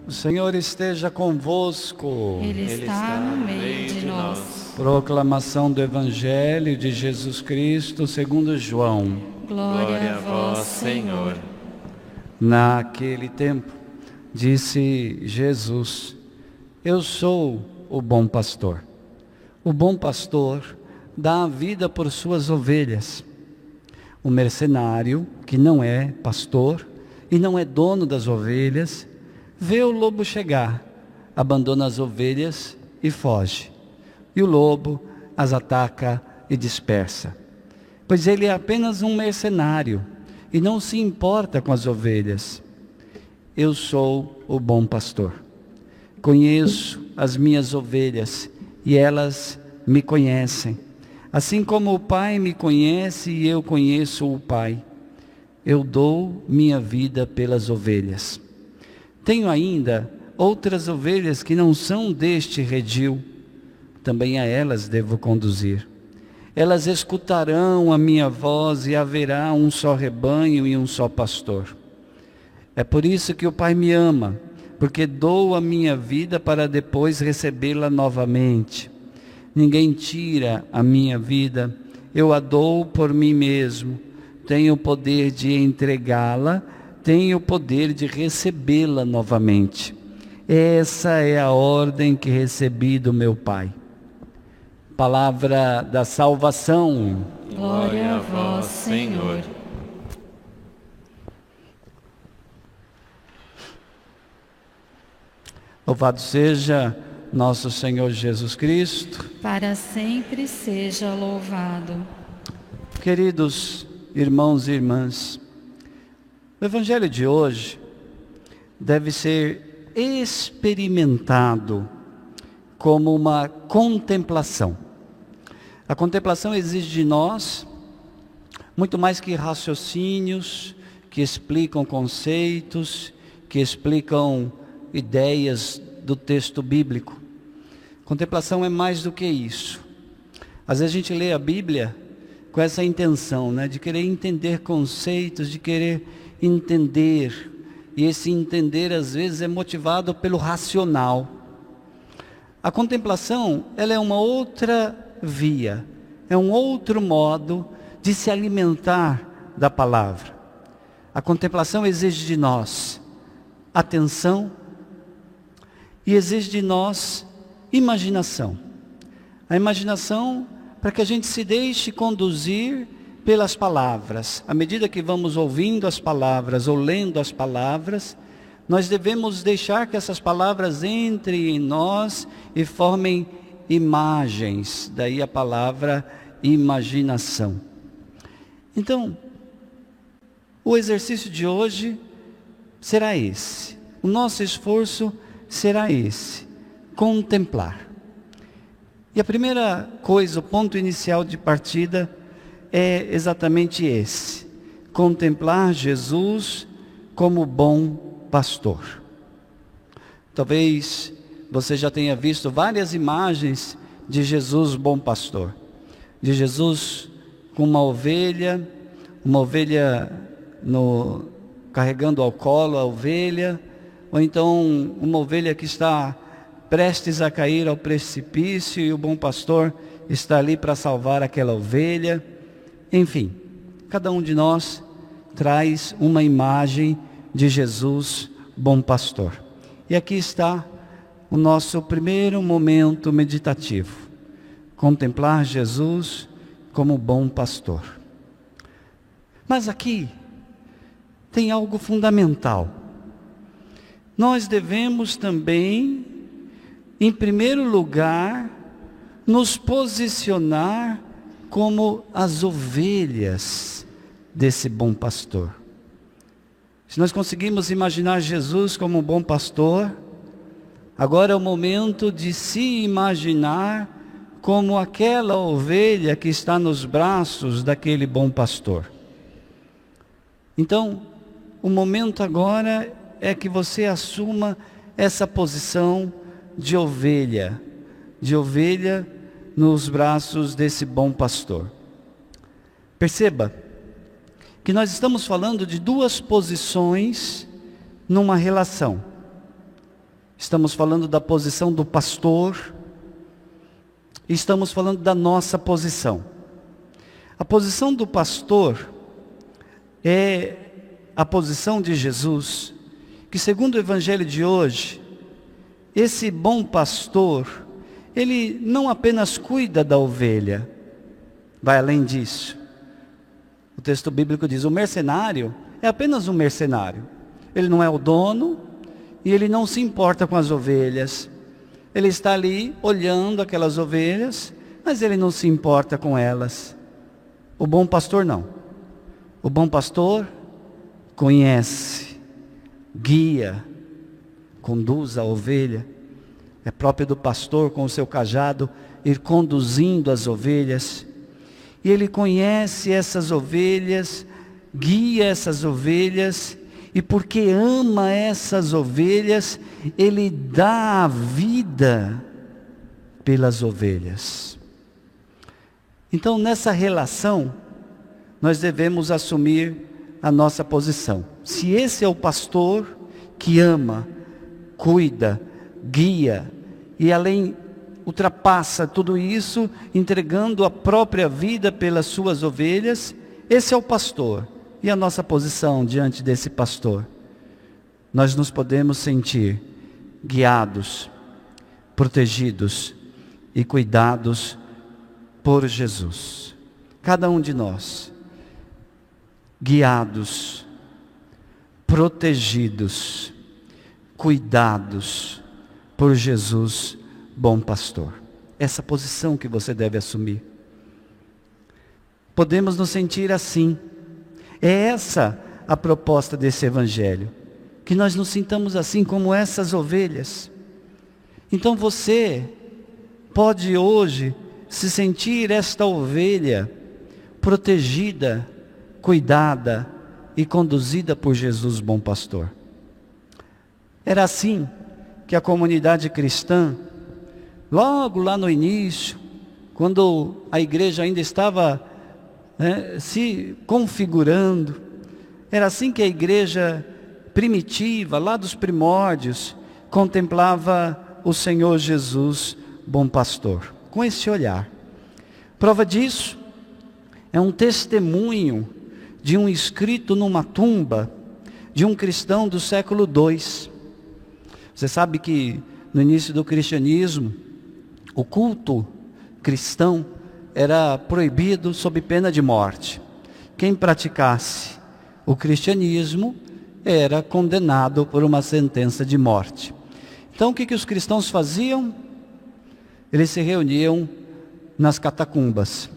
O Senhor esteja convosco. Ele está no meio de nós. Proclamação do Evangelho de Jesus Cristo segundo João. Glória a vós, Senhor. Naquele tempo, disse Jesus: Eu sou o bom pastor. O bom pastor dá a vida por suas ovelhas. O mercenário, que não é pastor e não é dono das ovelhas, vê o lobo chegar, abandona as ovelhas e foge. E o lobo as ataca e dispersa. Pois ele é apenas um mercenário e não se importa com as ovelhas. Eu sou o bom pastor. Conheço as minhas ovelhas e elas me conhecem. Assim como o Pai me conhece e eu conheço o Pai, eu dou minha vida pelas ovelhas. Tenho ainda outras ovelhas que não são deste redil, também a elas devo conduzir. Elas escutarão a minha voz e haverá um só rebanho e um só pastor. É por isso que o Pai me ama, porque dou a minha vida para depois recebê-la novamente. Ninguém tira a minha vida, eu a dou por mim mesmo. Tenho o poder de entregá-la, tenho o poder de recebê-la novamente. Essa é a ordem que recebi do meu Pai. Palavra da salvação. Glória a vós, Senhor. Louvado seja nosso Senhor Jesus Cristo. Para sempre seja louvado. Queridos irmãos e irmãs, o Evangelho de hoje deve ser experimentado como uma contemplação. A contemplação exige de nós muito mais que raciocínios, que explicam conceitos, que explicam ideias do texto bíblico. Contemplação é mais do que isso. Às vezes a gente lê a Bíblia com essa intenção, de querer entender conceitos, de querer entender. E esse entender às vezes é motivado pelo racional. A contemplação, ela é uma outra via, é um outro modo de se alimentar da palavra. A contemplação exige de nós atenção e exige de nós imaginação. A imaginação para que a gente se deixe conduzir pelas palavras. À medida que vamos ouvindo as palavras ou lendo as palavras, nós devemos deixar que essas palavras entrem em nós e formem imagens. Daí a palavra imaginação. Então, o exercício de hoje será esse. O nosso esforço será esse: contemplar. E a primeira coisa, o ponto inicial de partida é exatamente esse: contemplar Jesus como bom pastor. Talvez você já tenha visto várias imagens de Jesus bom pastor. De Jesus com uma ovelha carregando ao colo a ovelha, ou então uma ovelha que está prestes a cair ao precipício e o bom pastor está ali para salvar aquela ovelha. Enfim, cada um de nós traz uma imagem de Jesus, bom pastor. E aqui está o nosso primeiro momento meditativo: contemplar Jesus como bom pastor. Mas aqui tem algo fundamental. Nós devemos também, em primeiro lugar, nos posicionar como as ovelhas desse bom pastor. Se nós conseguimos imaginar Jesus como um bom pastor, agora é o momento de se imaginar como aquela ovelha que está nos braços daquele bom pastor. Então, o momento agora é que você assuma essa posição de ovelha nos braços desse bom pastor. Perceba que nós estamos falando de duas posições numa relação. Estamos falando da posição do pastor. E estamos falando da nossa posição. A posição do pastor é a posição de Jesus, que segundo o Evangelho de hoje, esse bom pastor, ele não apenas cuida da ovelha, vai além disso. O texto bíblico diz, o mercenário é apenas um mercenário. Ele não é o dono e ele não se importa com as ovelhas. Ele está ali olhando aquelas ovelhas, mas ele não se importa com elas. O bom pastor não. O bom pastor conhece, guia, conduz a ovelha. É próprio do pastor com o seu cajado ir conduzindo as ovelhas. E ele conhece essas ovelhas, guia essas ovelhas, e porque ama essas ovelhas, ele dá a vida pelas ovelhas. Então, nessa relação, nós devemos assumir a nossa posição. Se esse é o pastor que ama, cuida, guia, e além ultrapassa tudo isso, entregando a própria vida pelas suas ovelhas, esse é o pastor. E a nossa posição diante desse pastor? Nós nos podemos sentir guiados, protegidos e cuidados por Jesus. Cada um de nós, guiados, protegidos, cuidados por Jesus, bom pastor. Essa posição que você deve assumir. Podemos nos sentir assim. É essa a proposta desse Evangelho, que nós nos sintamos assim como essas ovelhas. Então você pode hoje se sentir esta ovelha protegida, cuidada e conduzida por Jesus, bom pastor. Era assim que a comunidade cristã, logo lá no início, quando a igreja ainda estava se configurando, era assim que a igreja primitiva, lá dos primórdios, contemplava o Senhor Jesus, bom pastor, com esse olhar. Prova disso é um testemunho de um escrito numa tumba de um cristão do século II. Você sabe que no início do cristianismo, o culto cristão era proibido sob pena de morte. Quem praticasse o cristianismo era condenado por uma sentença de morte. Então o que os cristãos faziam? Eles se reuniam nas catacumbas.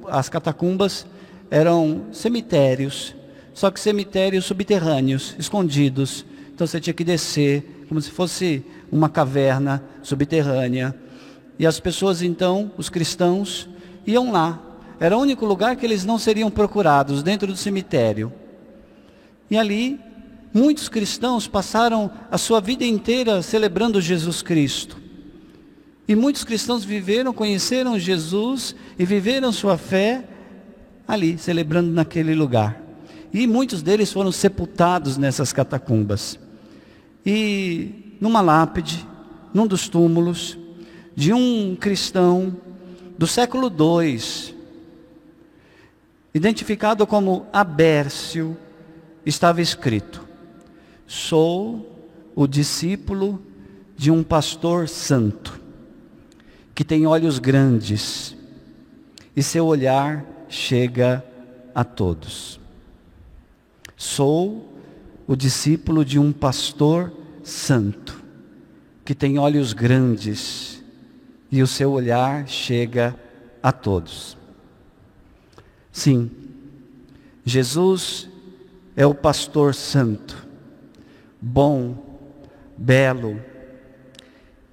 As catacumbas eram cemitérios, só que cemitérios subterrâneos, escondidos. Então você tinha que descer, como se fosse uma caverna subterrânea. E as pessoas então, os cristãos, iam lá. Era o único lugar que eles não seriam procurados, dentro do cemitério. E ali, muitos cristãos passaram a sua vida inteira celebrando Jesus Cristo. E muitos cristãos conheceram Jesus e viveram sua fé ali, celebrando naquele lugar. E muitos deles foram sepultados nessas catacumbas. E numa lápide, num dos túmulos, de um cristão do século II, identificado como Abércio, estava escrito: sou o discípulo de um pastor santo, que tem olhos grandes, e seu olhar chega a todos. Sou o discípulo de um pastor santo, que tem olhos grandes, e o seu olhar chega a todos. Sim, Jesus é o pastor santo, bom, belo.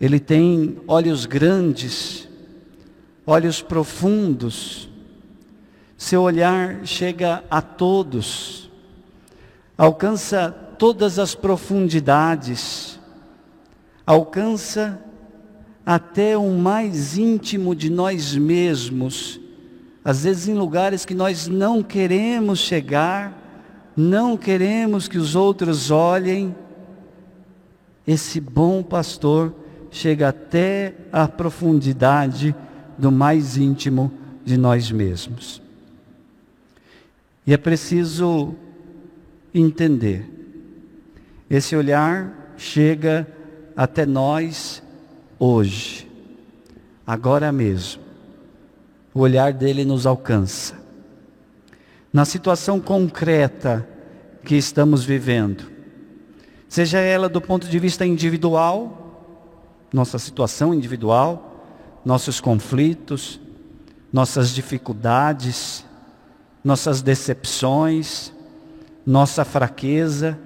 Ele tem olhos grandes, olhos profundos. Seu olhar chega a todos, alcança todas as profundidades, alcança até o mais íntimo de nós mesmos, às vezes em lugares que nós não queremos chegar, não queremos que os outros olhem, esse bom pastor chega até a profundidade do mais íntimo de nós mesmos. E é preciso entender, esse olhar chega até nós hoje, agora mesmo. O olhar dele nos alcança. Na situação concreta que estamos vivendo, seja ela do ponto de vista individual, nossa situação individual, nossos conflitos, nossas dificuldades, nossas decepções, nossa fraqueza,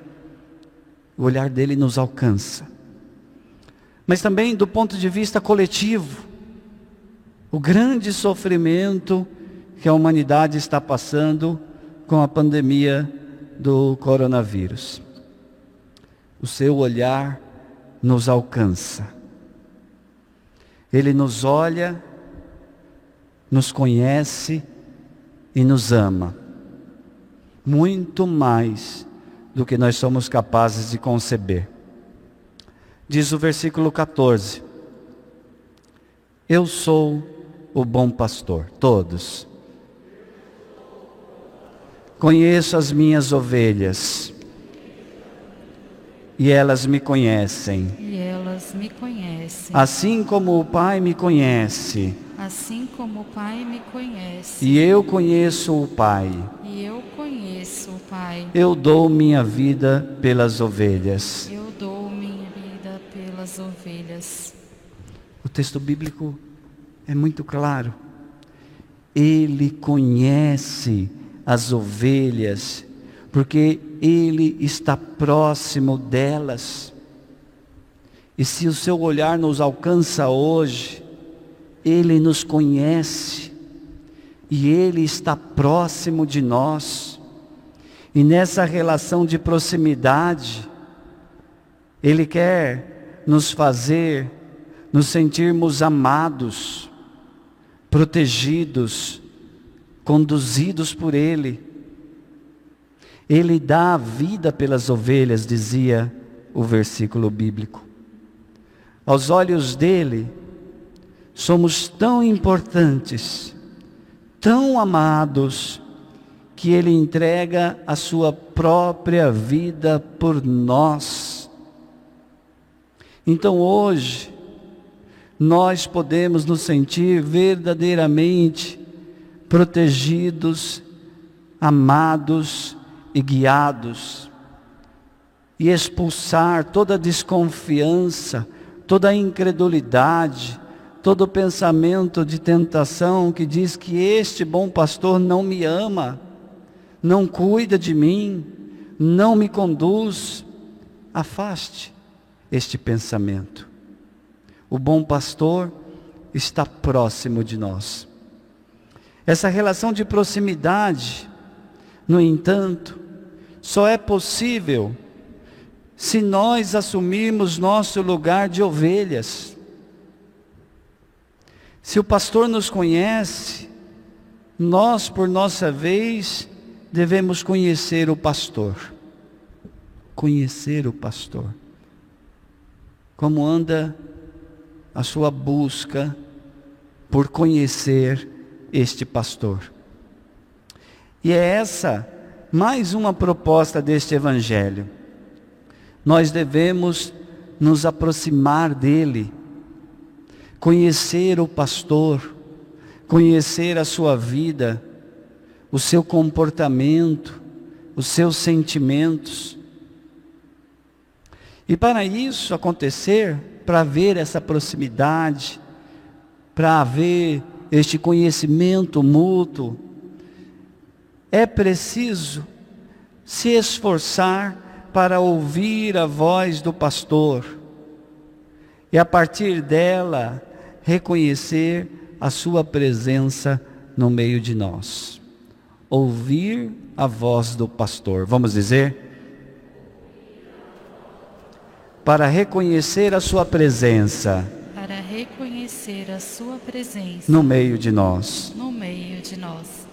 o olhar dele nos alcança. Mas também do ponto de vista coletivo, o grande sofrimento que a humanidade está passando com a pandemia do coronavírus. O seu olhar nos alcança. Ele nos olha, nos conhece e nos ama. Muito mais do que nós somos capazes de conceber. Diz o versículo 14. Eu sou o bom pastor, todos. Conheço as minhas ovelhas, e elas me conhecem. E elas me conhecem. Assim como o Pai me conhece. Assim como o Pai me conhece. E eu conheço o Pai. E eu conheço o Pai. Eu dou minha vida pelas ovelhas. Eu dou minha vida pelas ovelhas. O texto bíblico é muito claro. Ele conhece as ovelhas, porque Ele está próximo delas. E se o seu olhar nos alcança hoje, Ele nos conhece, e Ele está próximo de nós. E nessa relação de proximidade, Ele quer nos fazer nos sentirmos amados, protegidos, conduzidos por Ele. Ele dá a vida pelas ovelhas, dizia o versículo bíblico. Aos olhos dele, somos tão importantes, tão amados, que Ele entrega a sua própria vida por nós. Então hoje, nós podemos nos sentir verdadeiramente protegidos, amados e guiados, e expulsar toda desconfiança, toda incredulidade, todo pensamento de tentação que diz que este bom pastor não me ama, não cuida de mim, não me conduz. Afaste este pensamento. O bom pastor está próximo de nós. Essa relação de proximidade, no entanto, só é possível se nós assumirmos nosso lugar de ovelhas. Se o pastor nos conhece, nós, por nossa vez, devemos conhecer o pastor. Conhecer o pastor. Como anda a sua busca por conhecer este pastor. E é essa mais uma proposta deste evangelho. Nós devemos nos aproximar dele, conhecer o pastor, conhecer a sua vida, o seu comportamento, os seus sentimentos. E para isso acontecer, para haver essa proximidade, para haver este conhecimento mútuo, é preciso se esforçar para ouvir a voz do pastor e a partir dela reconhecer a sua presença no meio de nós. Ouvir a voz do pastor, vamos dizer? Para reconhecer a sua presença. Para reconhecer a sua presença. No meio de nós. No meio de nós.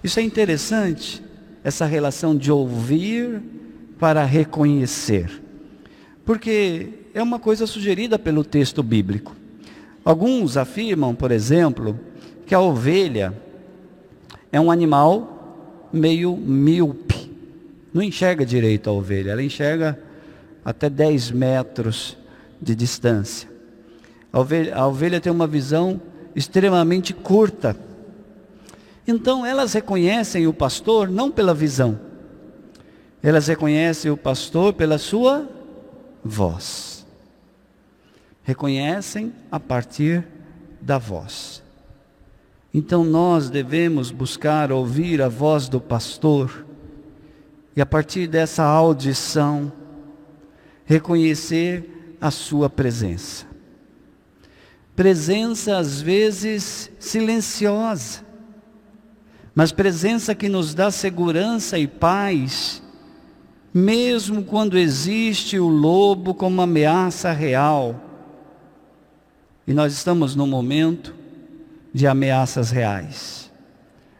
Isso é interessante, essa relação de ouvir para reconhecer. porque é uma coisa sugerida pelo texto bíblico. Alguns afirmam, por exemplo, que a ovelha é um animal meio míope. Não enxerga direito a ovelha, ela enxerga até 10 metros de distância. A ovelha tem uma visão extremamente curta. Então elas reconhecem o pastor não pela visão, elas reconhecem o pastor pela sua voz. Reconhecem a partir da voz. Então nós devemos buscar ouvir a voz do pastor e a partir dessa audição reconhecer a sua presença. Presença às vezes silenciosa, mas presença que nos dá segurança e paz, mesmo quando existe o lobo como ameaça real. E nós estamos num momento de ameaças reais.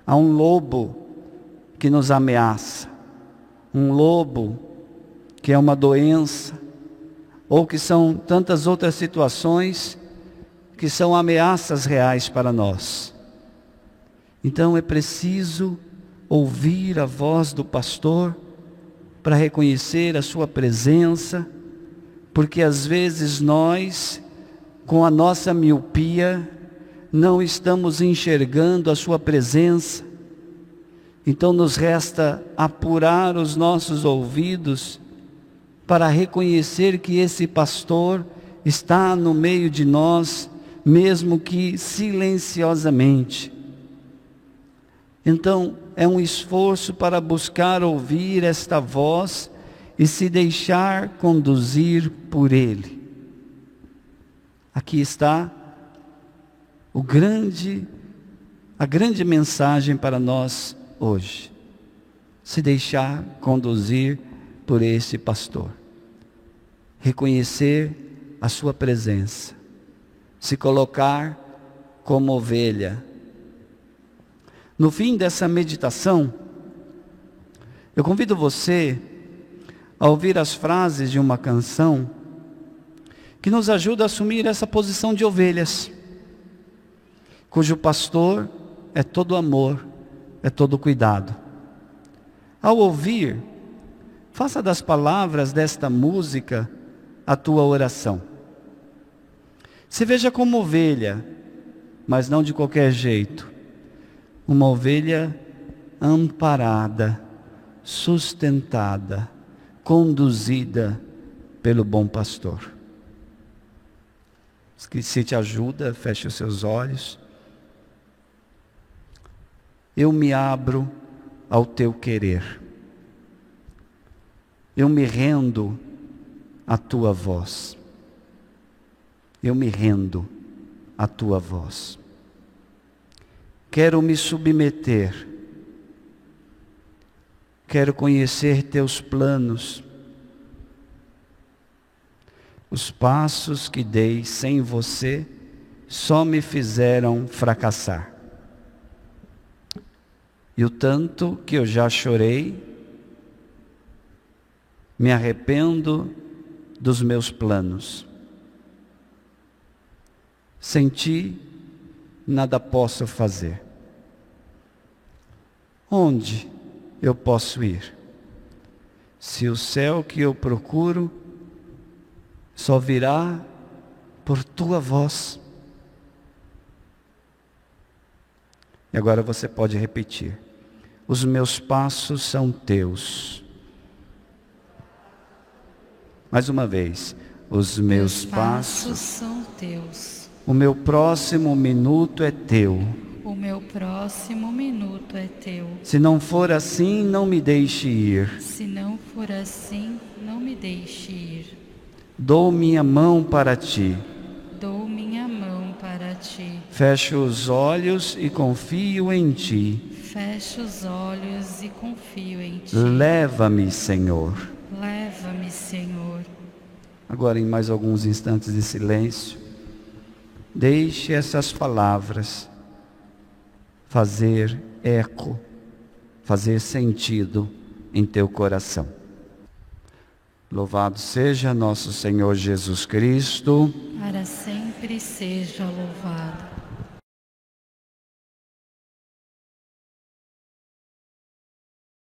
Há um lobo que nos ameaça, um lobo que é uma doença, ou que são tantas outras situações que são ameaças reais para nós. Então é preciso ouvir a voz do pastor para reconhecer a sua presença, porque às vezes nós, com a nossa miopia, não estamos enxergando a sua presença. Então nos resta apurar os nossos ouvidos para reconhecer que esse pastor está no meio de nós, mesmo que silenciosamente. Então, é um esforço para buscar ouvir esta voz e se deixar conduzir por Ele. Aqui está a grande mensagem para nós hoje. Se deixar conduzir por esse pastor. Reconhecer a sua presença. Se colocar como ovelha. No fim dessa meditação, eu convido você a ouvir as frases de uma canção que nos ajuda a assumir essa posição de ovelhas, cujo pastor é todo amor, é todo cuidado. Ao ouvir, faça das palavras desta música a tua oração. Se veja como ovelha, mas não de qualquer jeito. Uma ovelha amparada, sustentada, conduzida pelo bom pastor. Se te ajuda, feche os seus olhos. Eu me abro ao teu querer. Eu me rendo à tua voz. Eu me rendo à tua voz. Quero me submeter. Quero conhecer teus planos. Os passos que dei sem você só me fizeram fracassar. E o tanto que eu já chorei, me arrependo dos meus planos. Sem ti, nada posso fazer. Onde eu posso ir? Se o céu que eu procuro só virá por tua voz. E agora você pode repetir. Os meus passos são teus. Mais uma vez. Os meus passos são teus. O meu próximo minuto é teu. O meu próximo minuto é teu. Se não for assim, não me deixe ir. Se não for assim, não me deixe ir. Dou minha mão para ti. Dou minha mão para ti. Fecho os olhos e confio em ti. Fecho os olhos e confio em ti. Leva-me, Senhor. Leva-me, Senhor. Agora, em mais alguns instantes de silêncio, deixe essas palavras fazer eco, fazer sentido em teu coração. Louvado seja nosso Senhor Jesus Cristo. Para sempre seja louvado.